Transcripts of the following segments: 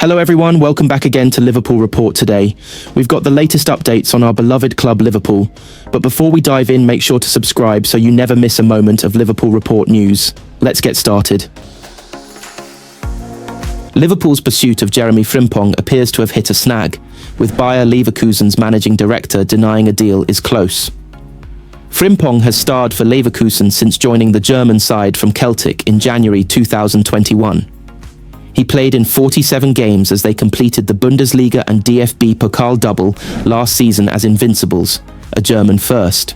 Hello everyone, welcome back again to Liverpool Report today. We've got the latest updates on our beloved club Liverpool, but before we dive in, make sure to subscribe so you never miss a moment of Liverpool Report news. Let's get started. Liverpool's pursuit of Jeremiafrimpong appears to have hit a snag, with Bayer Leverkusen's managing director denying a deal is close. Frimpong has starred for Leverkusen since joining the German side from Celtic in January 2021. He played in 47 games as they completed the Bundesliga and DFB Pokal double last season as Invincibles, a German first.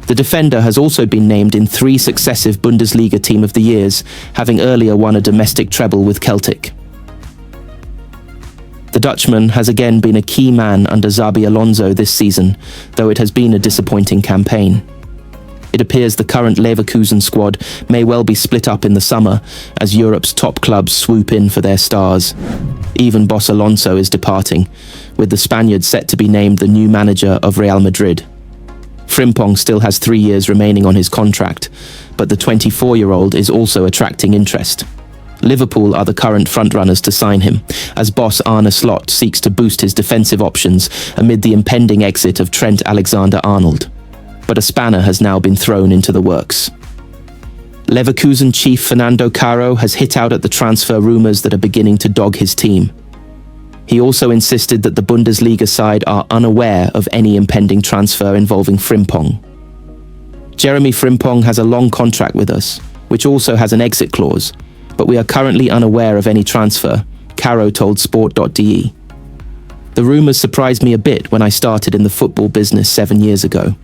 The defender has also been named in 3 successive Bundesliga Team of the Years, having earlier won a domestic treble with Celtic. The Dutchman has again been a key man under Xabi Alonso this season, though it has been a disappointing campaign. It appears the current Leverkusen squad may well be split up in the summer as Europe's top clubs swoop in for their stars. Even boss Alonso is departing, with the Spaniard set to be named the new manager of Real Madrid. Frimpong still has 3 years remaining on his contract, but the 24-year-old is also attracting interest. Liverpool are the current frontrunners to sign him, as boss Arneslot seeks to boost his defensive options amid the impending exit of Trent Alexander-Arnold. But a spanner has now been thrown into the works. Leverkusen chief Fernando Caro has hit out at the transfer rumours that are beginning to dog his team. He also insisted that the Bundesliga side are unaware of any impending transfer involving Frimpong. Jeremiafrimpong has a long contract with us, which also has an exit clause, but we are currently unaware of any transfer, Caro told Sport.de. The rumours surprised me a bit when I started in the football business 7 years ago.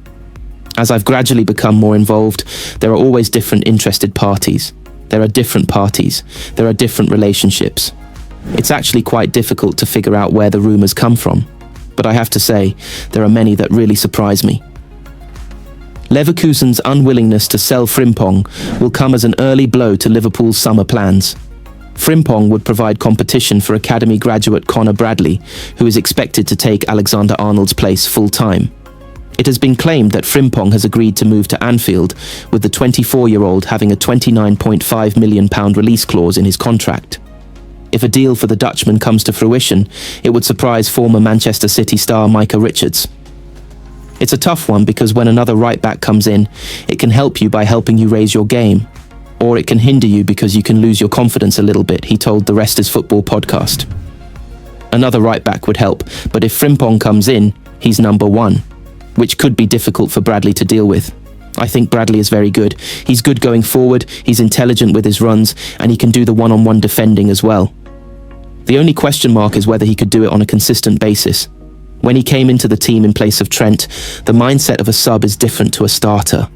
As I've gradually become more involved, there are always different interested parties. There are different parties. There are different relationships. It's actually quite difficult to figure out where the rumours come from. But I have to say, there are many that really surprise me. Leverkusen's unwillingness to sell Frimpong will come as an early blow to Liverpool's summer plans. Frimpong would provide competition for academy graduate Connor Bradley, who is expected to take Alexander-Arnold's place full-time. It has been claimed that Frimpong has agreed to move to Anfield, with the 24-year-old having a £29.5 million release clause in his contract. If a deal for the Dutchman comes to fruition, it would surprise former Manchester City star Micah Richards. It's a tough one because when another right-back comes in, it can help you by helping you raise your game. Or it can hinder you because you can lose your confidence a little bit, he told the Rest is Football podcast. Another right-back would help, but if Frimpong comes in, he's number 1. Which could be difficult for Bradley to deal with. I think Bradley is very good. He's good going forward, he's intelligent with his runs, and he can do the one-on-one defending as well. The only question mark is whether he could do it on a consistent basis. When he came into the team in place of Trent, the mindset of a sub is different to a starter.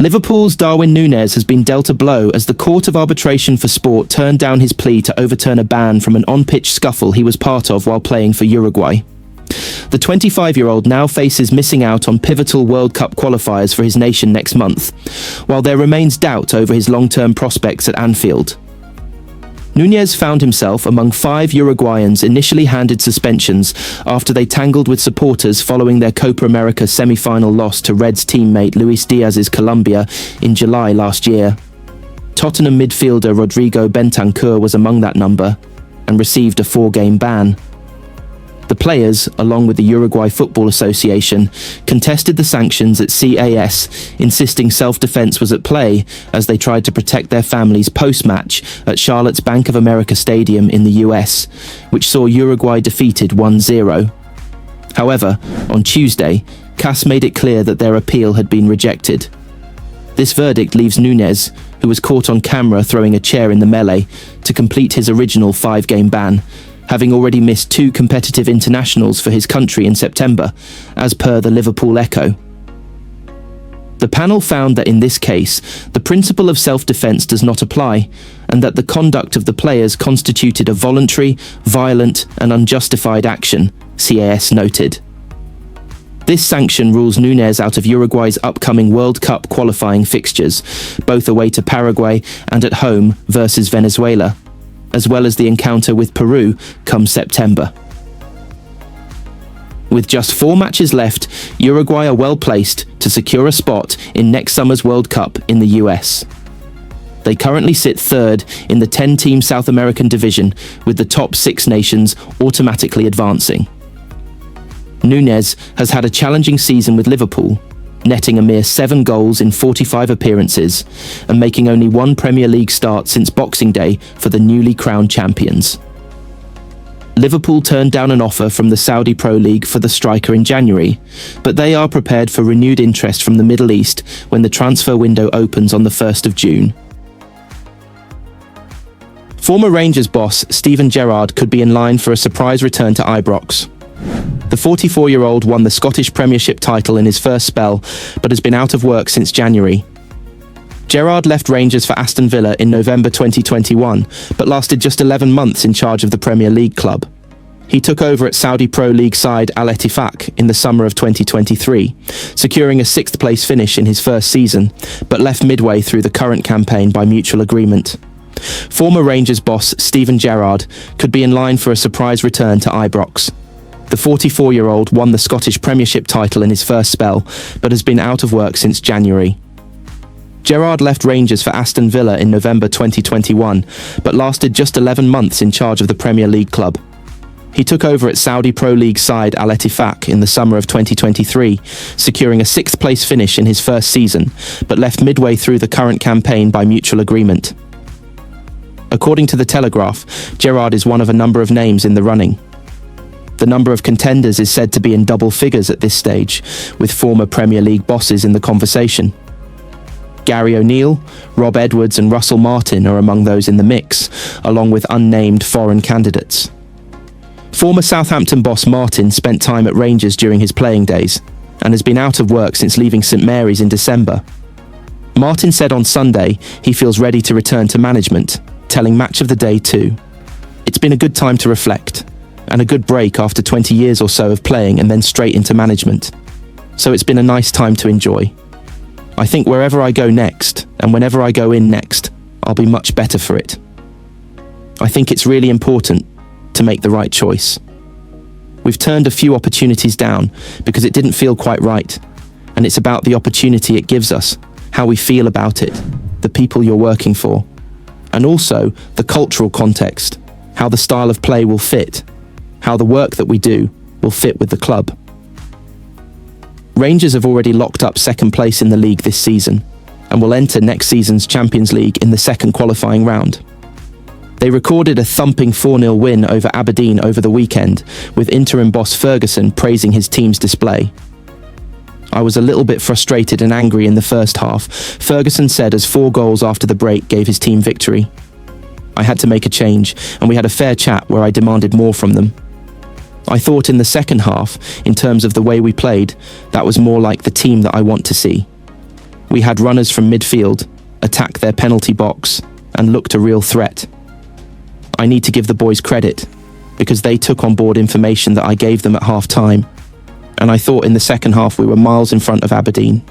Liverpool's Darwin Nunez has been dealt a blow as the Court of Arbitration for Sport turned down his plea to overturn a ban from an on-pitch scuffle he was part of while playing for Uruguay. The 25-year-old now faces missing out on pivotal World Cup qualifiers for his nation next month, while there remains doubt over his long-term prospects at Anfield. Nunez found himself among 5 Uruguayans initially handed suspensions after they tangled with supporters following their Copa America semi-final loss to Reds teammate Luis Diaz's Colombia in July last year. Tottenham midfielder Rodrigo Bentancur was among that number and received a 4-game ban. The players, along with the Uruguay Football Association, contested the sanctions at CAS, insisting self-defense was at play as they tried to protect their families post-match at Charlotte's Bank of America Stadium in the US, which saw Uruguay defeated 1-0. However, on Tuesday, CAS made it clear that their appeal had been rejected. This verdict leaves Nunez, who was caught on camera throwing a chair in the melee, to complete his original 5-game ban, having already missed 2 competitive internationals for his country in September, as per the Liverpool Echo. The panel found that in this case, the principle of self-defense does not apply, and that the conduct of the players constituted a voluntary, violent, and unjustified action, CAS noted. This sanction rules Nunez out of Uruguay's upcoming World Cup qualifying fixtures, both away to Paraguay and at home versus Venezuela, as well as the encounter with Peru come September. With just 4 matches left, Uruguay are well placed to secure a spot in next summer's World Cup in the US. They currently sit third in the 10-team South American division, with the top 6 nations automatically advancing. Nunez has had a challenging season with Liverpool, netting a mere 7 goals in 45 appearances and making only 1 Premier League start since Boxing Day for the newly crowned champions. Liverpool turned down an offer from the Saudi Pro League for the striker in January, but they are prepared for renewed interest from the Middle East when the transfer window opens on the 1st of June. Former Rangers boss Steven Gerrard could be in line for a surprise return to Ibrox. The 44-year-old won the Scottish Premiership title in his first spell, but has been out of work since January. Gerrard left Rangers for Aston Villa in November 2021, but lasted just 11 months in charge of the Premier League club. He took over at Saudi Pro League side Al-Ettifaq in the summer of 2023, securing a 6th place finish in his first season, but left midway through the current campaign by mutual agreement. Former Rangers boss Steven Gerrard could be in line for a surprise return to Ibrox. The 44-year-old won the Scottish Premiership title in his first spell, but has been out of work since January. Gerrard left Rangers for Aston Villa in November 2021, but lasted just 11 months in charge of the Premier League club. He took over at Saudi Pro League side Al-Ettifaq in the summer of 2023, securing a 6th place finish in his first season, but left midway through the current campaign by mutual agreement. According to The Telegraph, Gerrard is one of a number of names in the running. The number of contenders is said to be in double figures at this stage, with former Premier League bosses in the conversation. Gary O'Neill, Rob Edwards and Russell Martin are among those in the mix, along with unnamed foreign candidates. Former Southampton boss Martin spent time at Rangers during his playing days, and has been out of work since leaving St Mary's in December. Martin said on Sunday he feels ready to return to management, telling Match of the Day 2. "It's been a good time to reflect, and a good break after 20 years or so of playing and then straight into management. So it's been a nice time to enjoy. I think wherever I go next, and whenever I go in next, I'll be much better for it. I think it's really important to make the right choice. We've turned a few opportunities down because it didn't feel quite right, and it's about the opportunity it gives us, how we feel about it, the people you're working for, and also the cultural context, how the style of play will fit, how the work that we do will fit with the club." Rangers have already locked up 2nd place in the league this season and will enter next season's Champions League in the 2nd qualifying round. They recorded a thumping 4-0 win over Aberdeen over the weekend, with interim boss Ferguson praising his team's display. "I was a little bit frustrated and angry in the first half," Ferguson said as 4 goals after the break gave his team victory. "I had to make a change, and we had a fair chat where I demanded more from them. I thought in the second half, in terms of the way we played, that was more like the team that I want to see. We had runners from midfield, attack their penalty box, and looked a real threat. I need to give the boys credit, because they took on board information that I gave them at half-time, and I thought in the second half we were miles in front of Aberdeen.